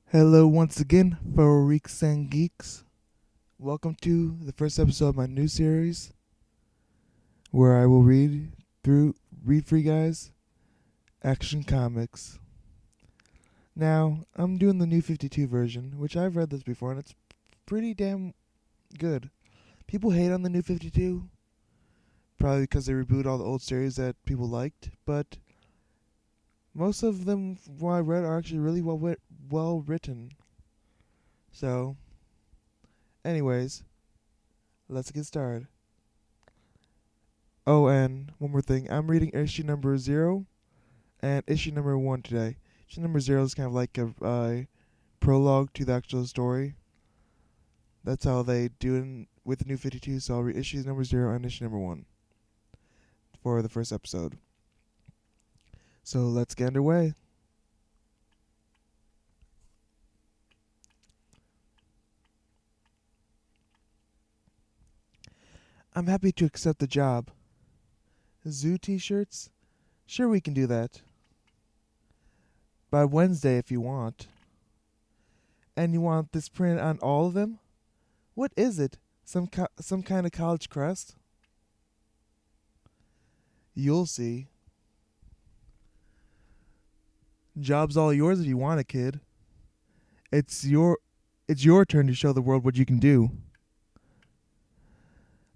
Hello once again, Freaks and Geeks. Welcome to the first episode of my new series where I will read for you guys Action Comics. Now, I'm doing the new 52 version, which I've read this before and it's pretty damn good. People hate on the new 52, probably because they reboot all the old series that people liked, but most of them from what I read are actually really well written. So, anyways, let's get started. Oh, and one more thing. I'm reading issue number 0 and issue number 1 today. Issue number 0 is kind of like a prologue to the actual story. That's how they do it with the new 52, so I'll read issues number 0 and issue number 1 for the first episode. So let's get underway. I'm happy to accept the job. Zoo t-shirts? Sure, we can do that. By Wednesday if you want. And you want this print on all of them? What is it? Some kind of college crest? You'll see. Job's all yours if you want it, kid. It's your turn to show the world what you can do.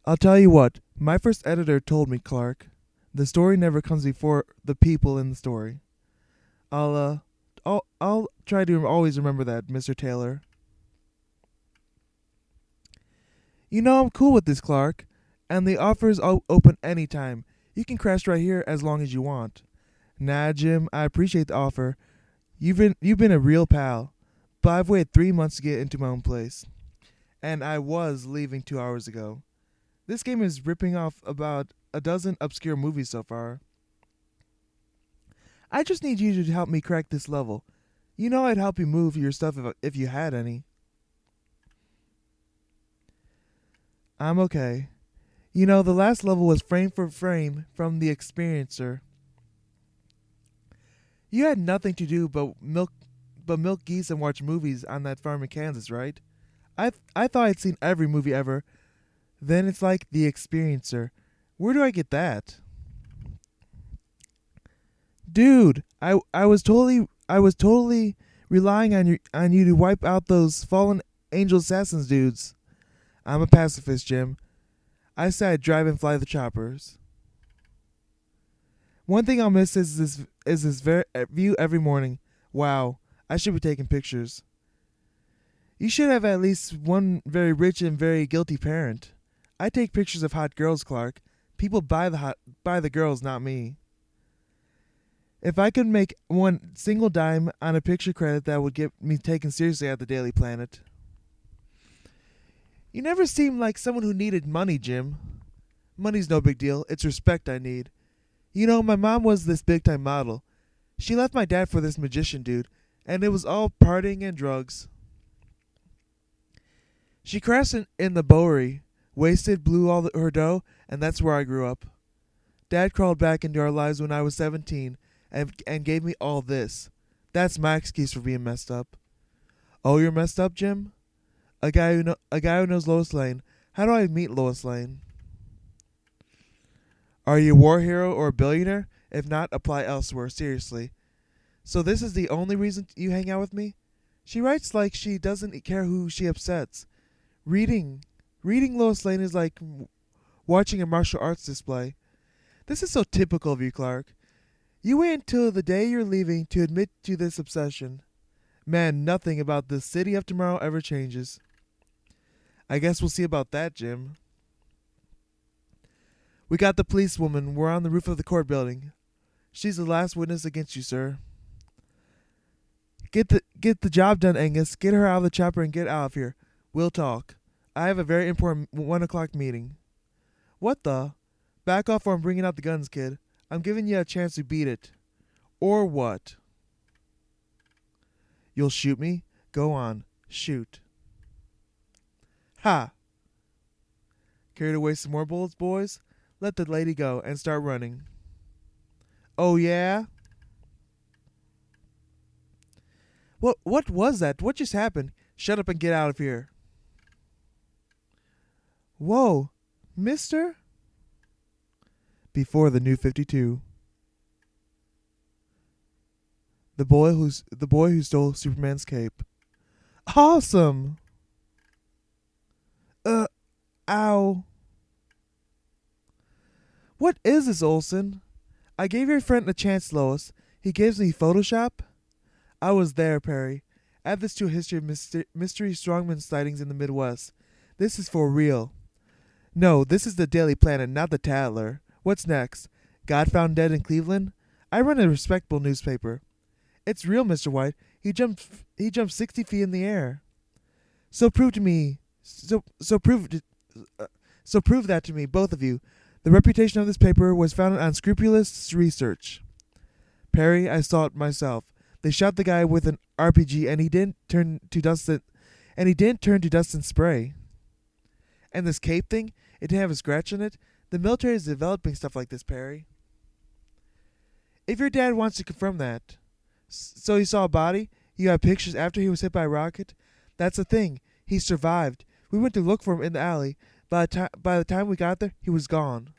I'll tell you what, my first editor told me, Clark, the story never comes before the people in the story. I'll try to always remember that, Mr. Taylor. You know I'm cool with this, Clark, and the offer's open anytime. You can crash right here as long as you want. Nah, Jim, I appreciate the offer. You've been a real pal, but I've waited 3 months to get into my own place, and I was leaving 2 hours ago. This game is ripping off about a dozen obscure movies so far. I just need you to help me crack this level. You know I'd help you move your stuff if you had any. I'm okay. You know, the last level was frame for frame from the experiencer. You had nothing to do but milk geese and watch movies on that farm in Kansas, right? I thought I'd seen every movie ever. Then it's like the experiencer. Where do I get that? Dude, I was totally relying on you to wipe out those fallen angel assassins dudes. I'm a pacifist, Jim. I said I'd drive and fly the choppers. One thing I'll miss is this view every morning. Wow, I should be taking pictures. You should have at least one very rich and very guilty parent. I take pictures of hot girls, Clark. People buy the girls, not me. If I could make one single dime on a picture credit, that would get me taken seriously at the Daily Planet. You never seemed like someone who needed money, Jim. Money's no big deal. It's respect I need. You know, my mom was this big time model. She left my dad for this magician dude, and it was all partying and drugs. She crashed in the Bowery, wasted, blew all her dough, and that's where I grew up. Dad crawled back into our lives when I was 17 and gave me all this. That's my excuse for being messed up. Oh, you're messed up, Jim? A guy who knows Lois Lane. How do I meet Lois Lane? Are you a war hero or a billionaire? If not, apply elsewhere, seriously. So this is the only reason you hang out with me? She writes like she doesn't care who she upsets. Reading Lois Lane is like watching a martial arts display. This is so typical of you, Clark. You wait until the day you're leaving to admit to this obsession. Man, nothing about the city of tomorrow ever changes. I guess we'll see about that, Jim. We got the policewoman. We're on the roof of the court building. She's the last witness against you, sir. Get the job done, Angus. Get her out of the chopper and get out of here. We'll talk. I have a very important 1 o'clock meeting. What the? Back off or I'm bringing out the guns, kid. I'm giving you a chance to beat it. Or what? You'll shoot me? Go on. Shoot. Ha! Carried away some more bullets, boys? Let the lady go and start running. Oh, yeah? What was that? What just happened? Shut up and get out of here. Whoa, mister? Before the new 52. The boy who stole Superman's cape. Awesome. Uh Ow. What is this, Olsen? I gave your friend a chance, Lois. He gives me Photoshop? I was there, Perry. Add this to a history of mystery strongman sightings in the Midwest. This is for real. No, this is the Daily Planet, not the Tatler. What's next? God found dead in Cleveland? I run a respectable newspaper. It's real, Mr. White. He jumped 60 feet in the air. So prove to me. So prove that to me, both of you. The reputation of this paper was founded on scrupulous research. Perry, I saw it myself. They shot the guy with an RPG, and he didn't turn to dust. And spray. And this cape thing, it didn't have a scratch in it. The military is developing stuff like this, Perry. If your dad wants to confirm that, so he saw a body, you have pictures after he was hit by a rocket. That's the thing. He survived. We went to look for him in the alley. By the time we got there, he was gone.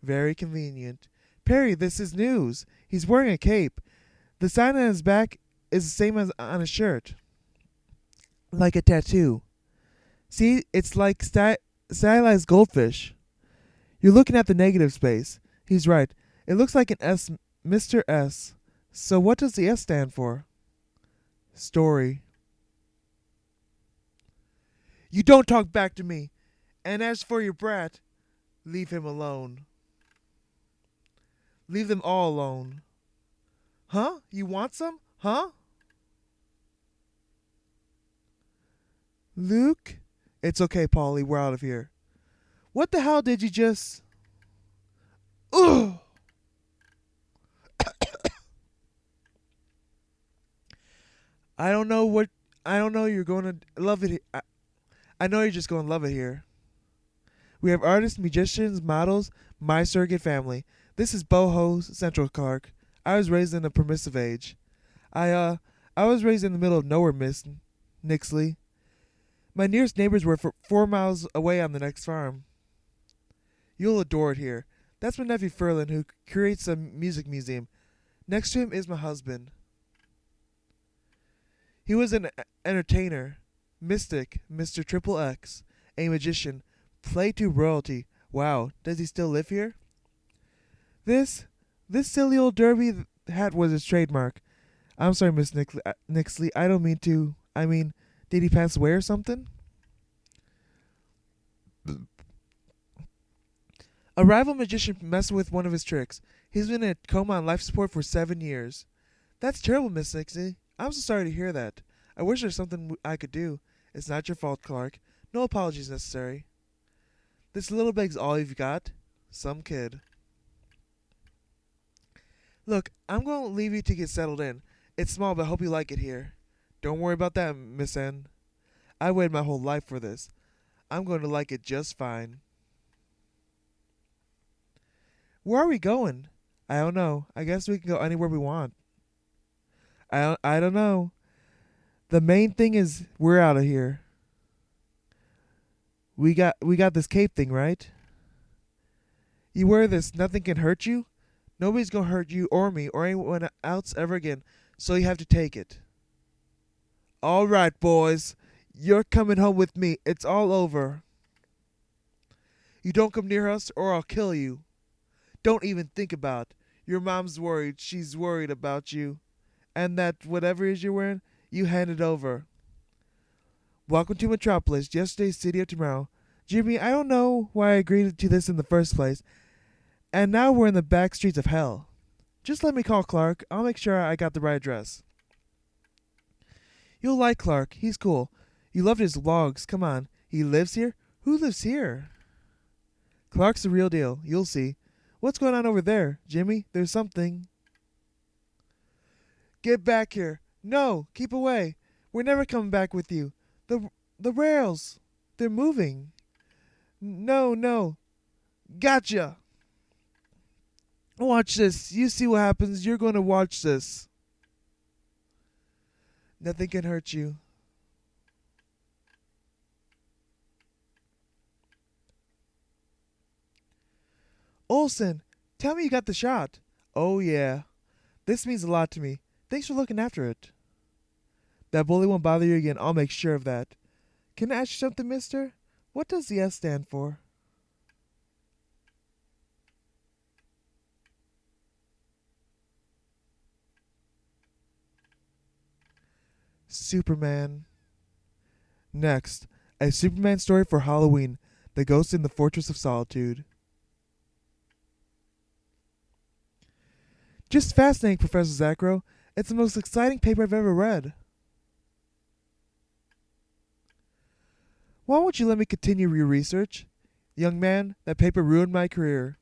Very convenient. Perry, this is news. He's wearing a cape. The sign on his back is the same as on his shirt. Like a tattoo. See, it's like stylized goldfish. You're looking at the negative space. He's right. It looks like an S, Mr. S. So what does the S stand for? Story. You don't talk back to me. And as for your brat, leave him alone. Leave them all alone. Huh? You want some? Huh? Luke? It's okay, Polly. We're out of here. What the hell did you just... Ugh! I don't know you're going to love it. I know you're just going to love it here. We have artists, musicians, models, my surrogate family. This is Boho Central Clark. I was raised in a permissive age. I was raised in the middle of nowhere, Miss Nixley. My nearest neighbors were 4 miles away on the next farm. You'll adore it here. That's my nephew Ferlin, who curates a music museum. Next to him is my husband. He was an entertainer, mystic, Mr. Triple X, a magician, play to royalty. Wow, does he still live here? This silly old derby hat was his trademark. I'm sorry, Miss Nixley. I don't mean to. I mean, did he pass away or something? A rival magician messed with one of his tricks. He's been in a coma on life support for 7 years. That's terrible, Miss Nixley. I'm so sorry to hear that. I wish there's something I could do. It's not your fault, Clark. No apologies necessary. This little bag's all you've got? Some kid. Look, I'm going to leave you to get settled in. It's small, but I hope you like it here. Don't worry about that, Miss N. I waited my whole life for this. I'm going to like it just fine. Where are we going? I don't know. I guess we can go anywhere we want. I don't know. The main thing is we're out of here. We got this cape thing, right? You wear this, nothing can hurt you? Nobody's gonna hurt you or me or anyone else ever again, so you have to take it. All right, boys. You're coming home with me. It's all over. You don't come near us or I'll kill you. Don't even think about it. Your mom's worried. She's worried about you. And that whatever it is you're wearing, you hand it over. Welcome to Metropolis, yesterday's city of tomorrow. Jimmy, I don't know why I agreed to this in the first place. And now we're in the back streets of hell. Just let me call Clark. I'll make sure I got the right address. You'll like Clark. He's cool. You loved his logs. Come on. He lives here? Who lives here? Clark's the real deal. You'll see. What's going on over there, Jimmy? There's something. Get back here. No, keep away. We're never coming back with you. The rails. They're moving. No. Gotcha. Watch this. You see what happens. You're going to watch this. Nothing can hurt you. Olson, tell me you got the shot. Oh, yeah. This means a lot to me. Thanks for looking after it. That bully won't bother you again. I'll make sure of that. Can I ask you something, mister? What does the S stand for? Superman. Next, a Superman story for Halloween. The Ghost in the Fortress of Solitude. Just fascinating, Professor Zacro. It's the most exciting paper I've ever read. Why won't you let me continue your research? Young man, that paper ruined my career.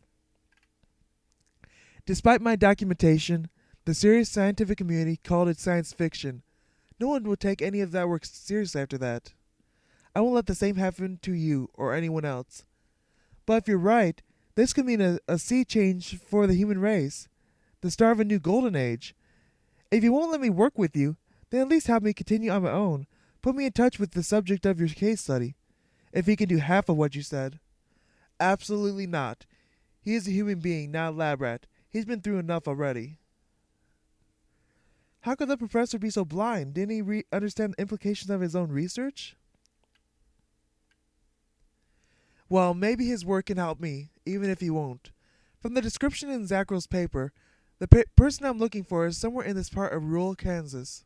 Despite my documentation, the serious scientific community called it science fiction. No one would take any of that work seriously after that. I won't let the same happen to you or anyone else. But if you're right, this could mean a sea change for the human race, the start of a new golden age. If you won't let me work with you, then at least have me continue on my own. Put me in touch with the subject of your case study, if he can do half of what you said. Absolutely not. He is a human being, not a lab rat. He's been through enough already. How could the professor be so blind? Didn't he understand the implications of his own research? Well, maybe his work can help me, even if he won't. From the description in Zacro's paper, the person I'm looking for is somewhere in this part of rural Kansas.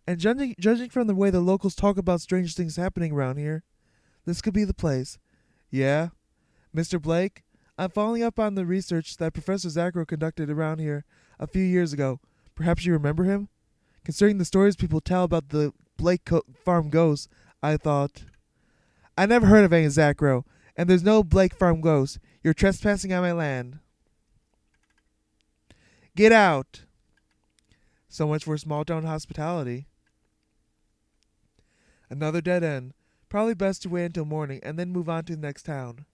And judging from the way the locals talk about strange things happening around here, this could be the place. Yeah? Mr. Blake, I'm following up on the research that Professor Zacro conducted around here a few years ago. Perhaps you remember him? Concerning the stories people tell about the Blake Farm ghosts, I thought... I never heard of any Zacro, and there's no Blake Farm ghost. You're trespassing on my land. Get out! So much for small town hospitality. Another dead end. Probably best to wait until morning and then move on to the next town.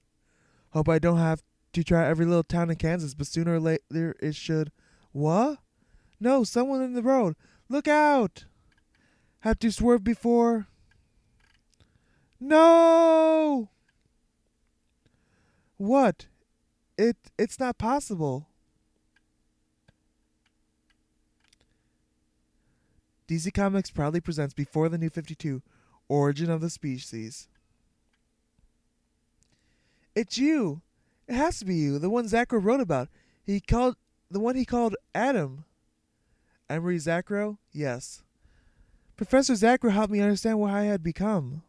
Hope I don't have to try every little town in Kansas, but sooner or later it should... What? No, someone in the road. Look out! Have to swerve before... No! What? It's not possible. DC Comics proudly presents Before the New 52, Origin of the Species. It's you. It has to be you, the one Zacro wrote about. The one he called Adam. Emery Zacro? Yes. Professor Zacro helped me understand what I had become.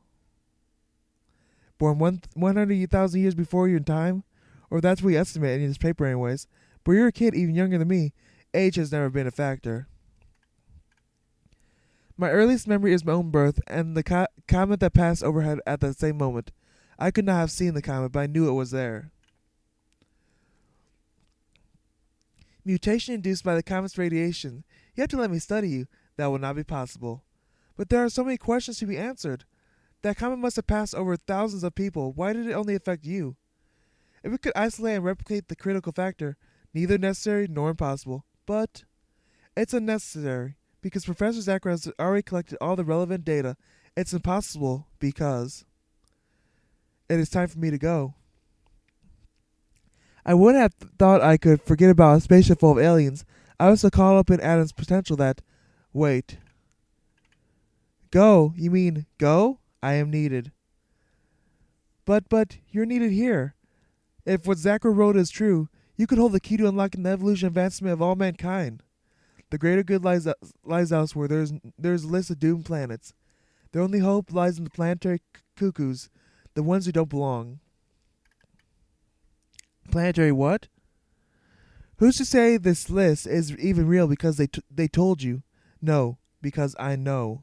Born 100,000 years before you in time, or that's what we estimate in this paper anyways. But you're a kid even younger than me. Age has never been a factor. My earliest memory is my own birth and the comet that passed overhead at that same moment. I could not have seen the comet, but I knew it was there. Mutation induced by the comet's radiation. You have to let me study you. That will not be possible. But there are so many questions to be answered. That comet must have passed over thousands of people. Why did it only affect you? If we could isolate and replicate the critical factor, neither necessary nor impossible. But it's unnecessary, because Professor Zacro has already collected all the relevant data. It's impossible because it is time for me to go. I wouldn't have thought I could forget about a spaceship full of aliens. I was so caught up in Adam's potential that... Wait. Go? You mean go? I am needed. But, you're needed here. If what Zacro wrote is true, you could hold the key to unlocking the evolution and advancement of all mankind. The greater good lies elsewhere. There's a list of doomed planets. Their only hope lies in the planetary cuckoos, the ones who don't belong. Planetary what? Who's to say this list is even real because they told you? No, because I know.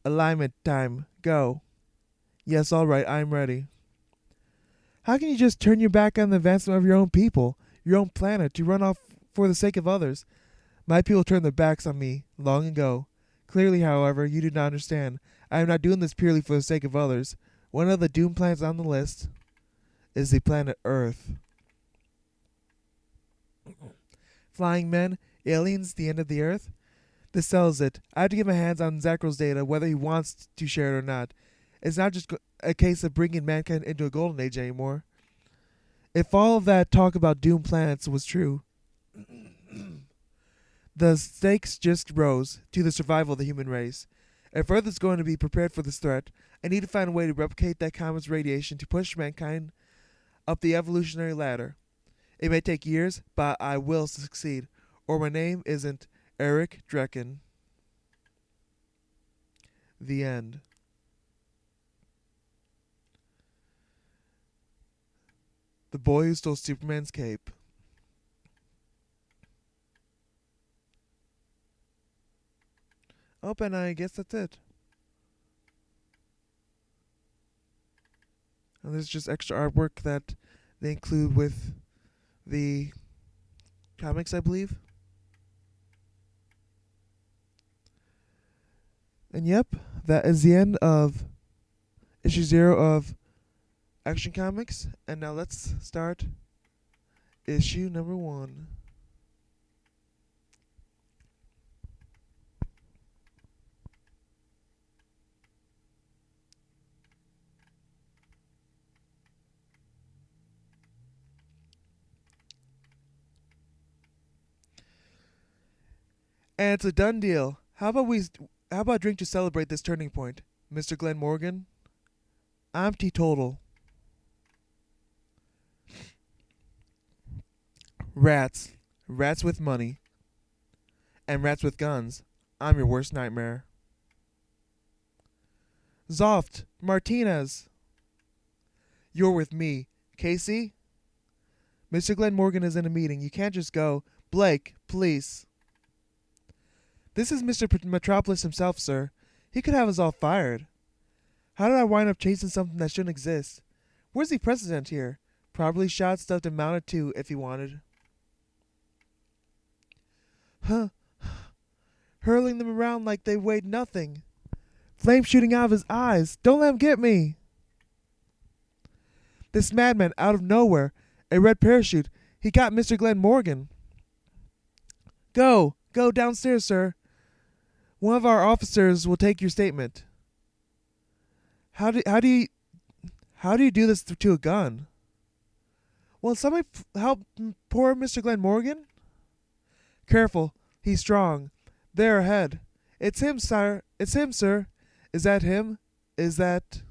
Alignment time. Go. Yes, all right, I'm ready. How can you just turn your back on the advancement of your own people, your own planet, to run off for the sake of others? My people turned their backs on me long ago. Clearly, however, you do not understand. I am not doing this purely for the sake of others. One of the doomed planets on the list is the planet Earth. Flying men, aliens, the end of the Earth? This sells it. I have to get my hands on Zackrow's data, whether he wants to share it or not. It's not just a case of bringing mankind into a golden age anymore. If all of that talk about doomed planets was true, the stakes just rose to the survival of the human race. If Earth is going to be prepared for this threat, I need to find a way to replicate that comet's radiation to push mankind up the evolutionary ladder. It may take years, but I will succeed, or my name isn't Eric Drecken. The end. The boy who stole Superman's cape. Oh, and I guess that's it. And there's just extra artwork that they include with the comics, I believe. And yep, that is the end of issue 0 of Action Comics. And now let's start issue number 1. And it's a done deal. How about a drink to celebrate this turning point, Mr. Glenn Morgan? I'm teetotal. Rats. Rats with money. And rats with guns. I'm your worst nightmare. Zoft. Martinez. You're with me. Casey? Mr. Glenn Morgan is in a meeting. You can't just go. Blake, please. This is Mr. Metropolis himself, sir. He could have us all fired. How did I wind up chasing something that shouldn't exist? Where's the president here? Probably shot, stuffed, and mounted too, if he wanted. Huh. Hurling them around like they weighed nothing. Flame shooting out of his eyes. Don't let him get me. This madman out of nowhere. A red parachute. He got Mr. Glenn Morgan. Go. Go downstairs, sir. One of our officers will take your statement. How do you do this to a gun? Will somebody help poor Mr. Glenn Morgan? Careful, he's strong. There ahead. It's him, sire. It's him, sir. Is that him? Is that...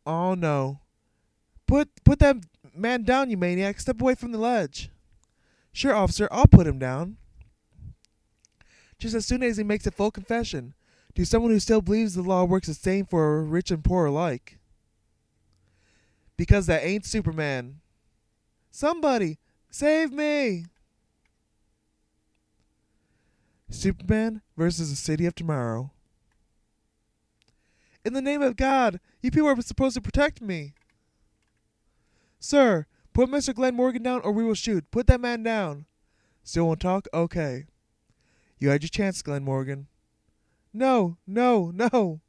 Oh no. Put that man down, you maniac. Step away from the ledge. Sure, officer, I'll put him down. Just as soon as he makes a full confession to someone who still believes the law works the same for rich and poor alike. Because that ain't Superman. Somebody, save me! Superman versus the City of Tomorrow. In the name of God, you people are supposed to protect me. Sir, put Mr. Glenn Morgan down or we will shoot. Put that man down. Still won't talk? Okay. You had your chance, Glenn Morgan. No, no, no.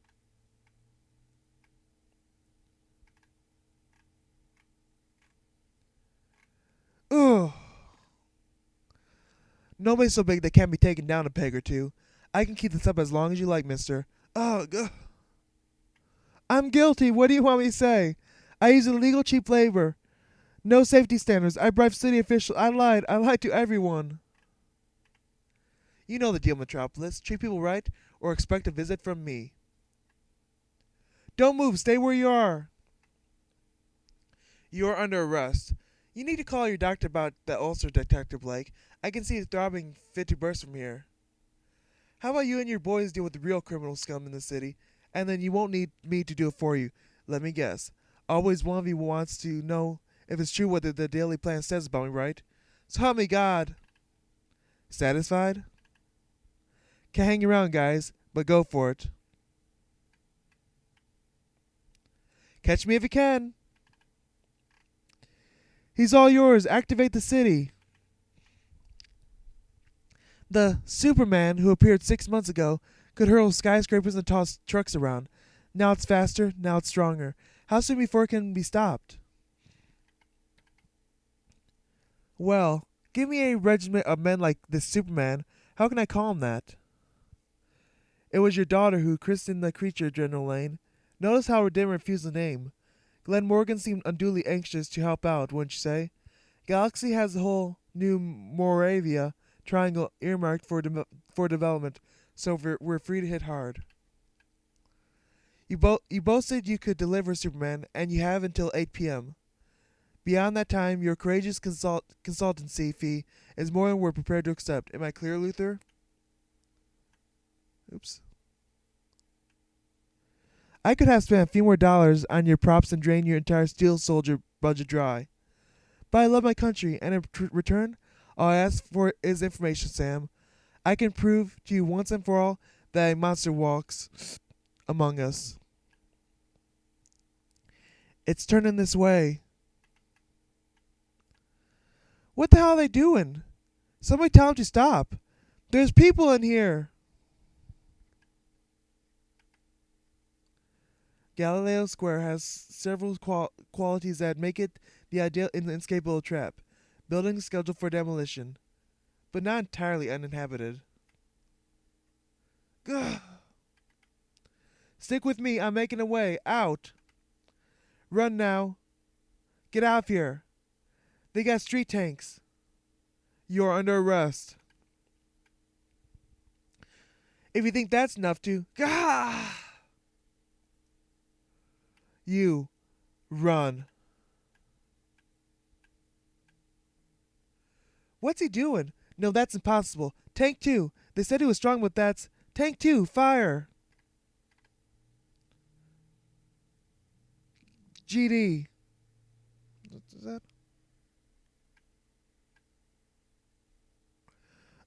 Ugh. Nobody's so big they can't be taken down a peg or two. I can keep this up as long as you like, mister. Ugh. I'm guilty. What do you want me to say? I used illegal cheap labor. No safety standards. I bribed city officials. I lied. I lied to everyone. You know the deal, Metropolis. Treat people right or expect a visit from me. Don't move. Stay where you are. You are under arrest. You need to call your doctor about the ulcer, Detective Blake. I can see it throbbing fit to burst from here. How about you and your boys deal with the real criminal scum in the city, and then you won't need me to do it for you. Let me guess. Always one of you wants to know if it's true what the Daily Plan says about me, right? So help me God. Satisfied? Can't hang around, guys, but go for it. Catch me if you can. He's all yours. Activate the city. The Superman who appeared 6 months ago could hurl skyscrapers and toss trucks around. Now it's faster, now it's stronger. How soon before it can be stopped? Well, Give me a regiment of men like this Superman. How can I call him that? It was your daughter who christened the creature, General Lane. Notice how her didn't refuse the name. Glenn Morgan seemed unduly anxious to help out, wouldn't you say? Galaxy has the whole new Moravia triangle earmarked for development, so we're free to hit hard. You boasted you could deliver Superman, and you have until 8 p.m. Beyond that time, your courageous consultancy fee is more than we're prepared to accept. Am I clear, Luther? Oops. I could have spent a few more dollars on your props and drained your entire Steel Soldier budget dry. But I love my country, and in return, all I ask for is information, Sam. I can prove to you once and for all that a monster walks among us. It's turning this way. What the hell are they doing? Somebody tell them to stop. There's people in here. Galileo Square has several qualities that make it the ideal inescapable trap. Buildings scheduled for demolition, but not entirely uninhabited. Gah. Stick with me, I'm making a way. Out. Run now. Get out of here. They got street tanks. You're under arrest. If you think that's enough to... Gah! You. Run. What's he doing? No, that's impossible. Tank 2. They said he was strong, but that's... Tank 2, fire. GD. What's that?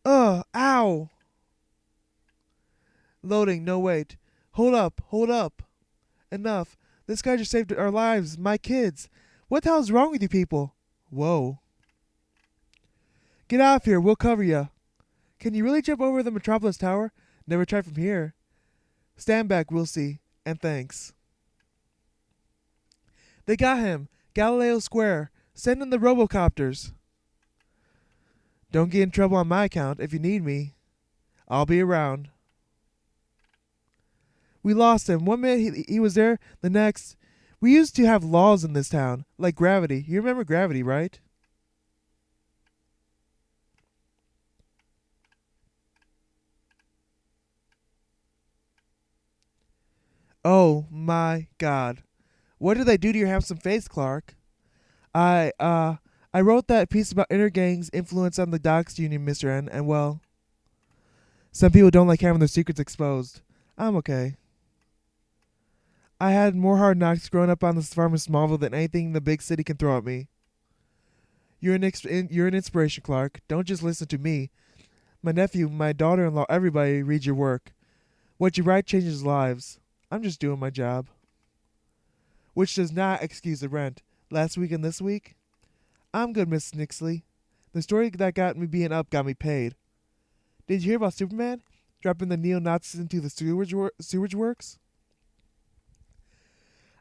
Ow. Loading, no wait. Hold up. Enough. This guy just saved our lives, my kids. What the hell is wrong with you people? Whoa. Get out of here, we'll cover ya. Can you really jump over the Metropolis Tower? Never tried from here. Stand back, we'll see. And thanks. They got him. Galileo Square. Send in the robocopters. Don't get in trouble on my account. If you need me, I'll be around. We lost him. 1 minute he was there, the next. We used to have laws in this town, like gravity. You remember gravity, right? Oh my God. What did they do to your handsome face, Clark? I wrote that piece about inner gangs' influence on the docks union, Mr. N, and well, some people don't like having their secrets exposed. I'm okay. I had more hard knocks growing up on this farm in Smallville than anything the big city can throw at me. You're an inspiration, Clark. Don't just listen to me. My nephew, my daughter-in-law, everybody reads your work. What you write changes lives. I'm just doing my job. Which does not excuse the rent. Last week and this week? I'm good, Miss Nixley. The story that got me being up got me paid. Did you hear about Superman? Dropping the neo-Nazis into the sewage works?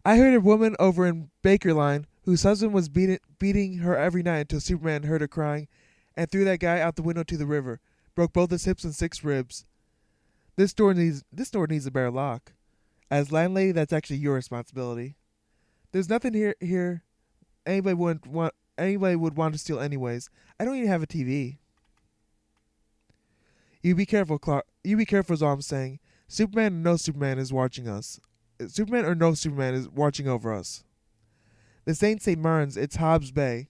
I heard a woman over in Baker Line whose husband was beating her every night until Superman heard her crying and threw that guy out the window to the river. Broke both his hips and 6 ribs. This door needs a better lock. As landlady, that's actually your responsibility. There's nothing here anybody would want to steal anyways. I don't even have a TV. You be careful, Clark. You be careful is all I'm saying. Superman or no Superman is watching us. Superman or no Superman is watching over us. This ain't St. Martin's, it's Hobbs Bay.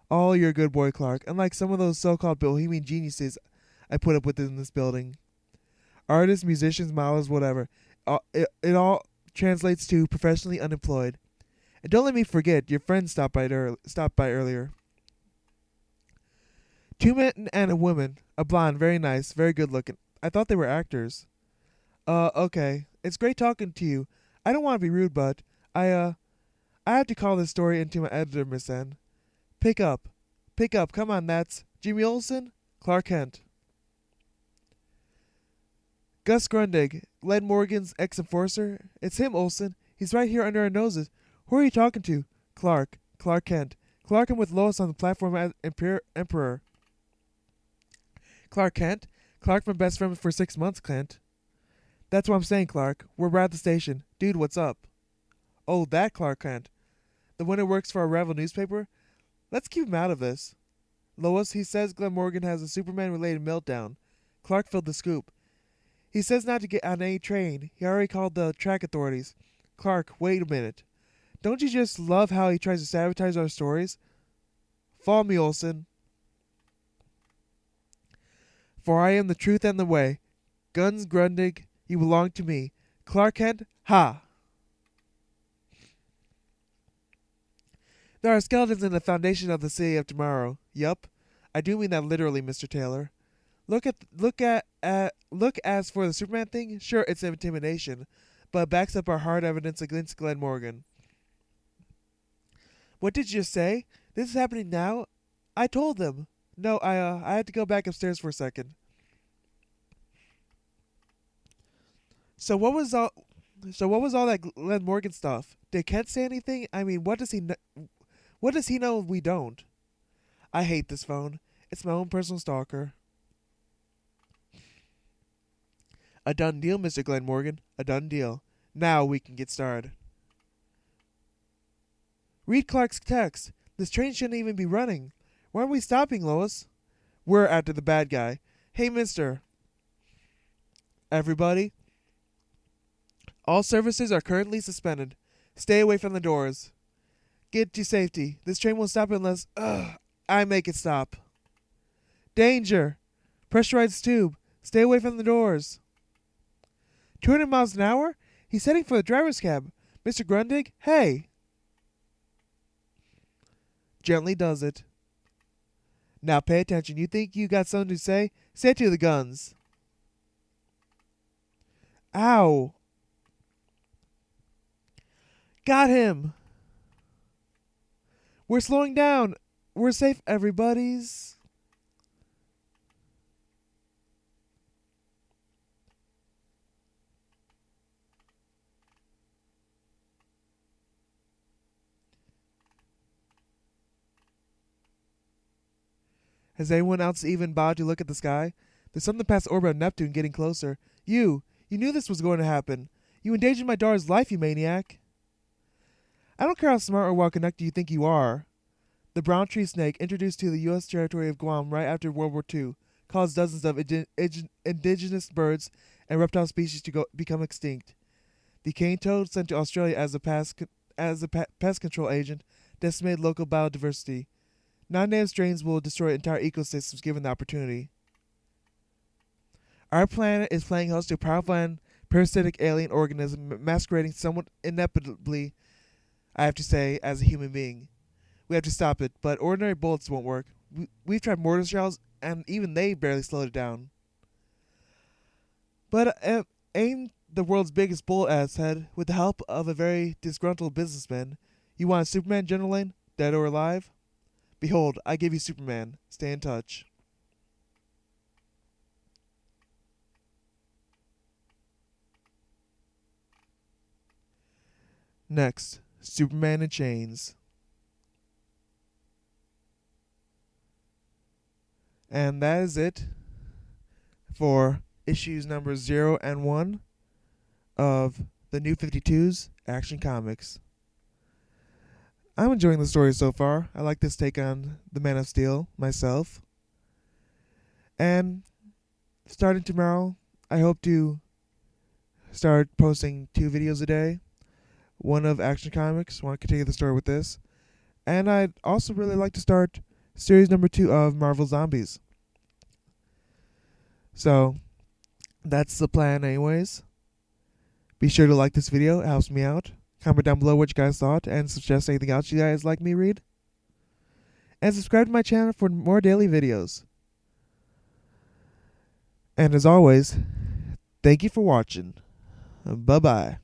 Oh, you're a good boy, Clark. Unlike some of those so-called bohemian geniuses I put up with in this building. Artists, musicians, models, whatever. It all translates to professionally unemployed. And don't let me forget, your friend stopped by earlier. 2 men and a woman. A blonde, very nice, very good looking. I thought they were actors. Okay. It's great talking to you. I don't want to be rude, but I have to call this story into my editor, Miss N. Pick up. Come on, that's Jimmy Olsen, Clark Kent. Gus Grundig, Glenn Morgan's ex-enforcer. It's him, Olsen. He's right here under our noses. Who are you talking to? Clark Kent. Clark and with Lois on the platform as Emperor. Clark Kent? Clark been best friend for 6 months, Kent. That's what I'm saying, Clark. We're at the station. Dude, what's up? Oh, that Clark Kent. The one who works for our rival newspaper? Let's keep him out of this. Lois, he says Glenn Morgan has a Superman-related meltdown. Clark filled the scoop. He says not to get on any train. He already called the track authorities. Clark, wait a minute. Don't you just love how he tries to sabotage our stories? Follow me, Olsen. For I am the truth and the way. Guns Grundig, you belong to me. Clark Kent, ha! There are skeletons in the foundation of the city of tomorrow. Yup. I do mean that literally, Mr. Taylor. Look as for the Superman thing, sure it's intimidation, but it backs up our hard evidence against Glenn Morgan. What did you just say? This is happening now? I told them. No, I had to go back upstairs for a second. So what was all that Glenn Morgan stuff? Did Kent say anything? I mean, what does he know we don't? I hate this phone. It's my own personal stalker. A done deal, Mr. Glenn Morgan. A done deal. Now we can get started. Read Clark's text. This train shouldn't even be running. Why aren't we stopping, Lois? We're after the bad guy. Hey, mister. Everybody. All services are currently suspended. Stay away from the doors. Get to safety. This train won't stop unless I make it stop. Danger. Pressurized tube. Stay away from the doors. 200 miles an hour? He's heading for the driver's cab. Mr. Grundig, hey. Gently does it. Now pay attention. You think you got something to say? Say it to the guns. Ow. Got him. We're slowing down. We're safe, everybody's. Has anyone else even bothered to look at the sky? There's something past the orbit of Neptune getting closer. You knew this was going to happen. You endangered my daughter's life, you maniac. I don't care how smart or well-connected you think you are. The brown tree snake, introduced to the U.S. territory of Guam right after World War II, caused dozens of indigenous birds and reptile species to become extinct. The cane toad, sent to Australia as a pest control agent, decimated local biodiversity. Non-native strains will destroy entire ecosystems given the opportunity. Our planet is playing host to a powerful and parasitic alien organism masquerading somewhat inevitably, I have to say, as a human being. We have to stop it, but ordinary bullets won't work. We've tried mortar shells, and even they barely slowed it down. But aim the world's biggest bullet at its head with the help of a very disgruntled businessman. You want a Superman, General Lane? Dead or alive? Behold, I give you Superman. Stay in touch. Next, Superman in Chains. And that is it for issues number 0 and 1 of the New 52's Action Comics. I'm enjoying the story so far. I like this take on the Man of Steel myself. And starting tomorrow, I hope to start posting 2 videos a day. One of Action Comics. I want to continue the story with this. And I'd also really like to start series number 2 of Marvel Zombies. So, that's the plan anyways. Be sure to like this video. It helps me out. Comment down below what you guys thought and suggest anything else you guys like me read. And subscribe to my channel for more daily videos. And as always, thank you for watching. Bye-bye.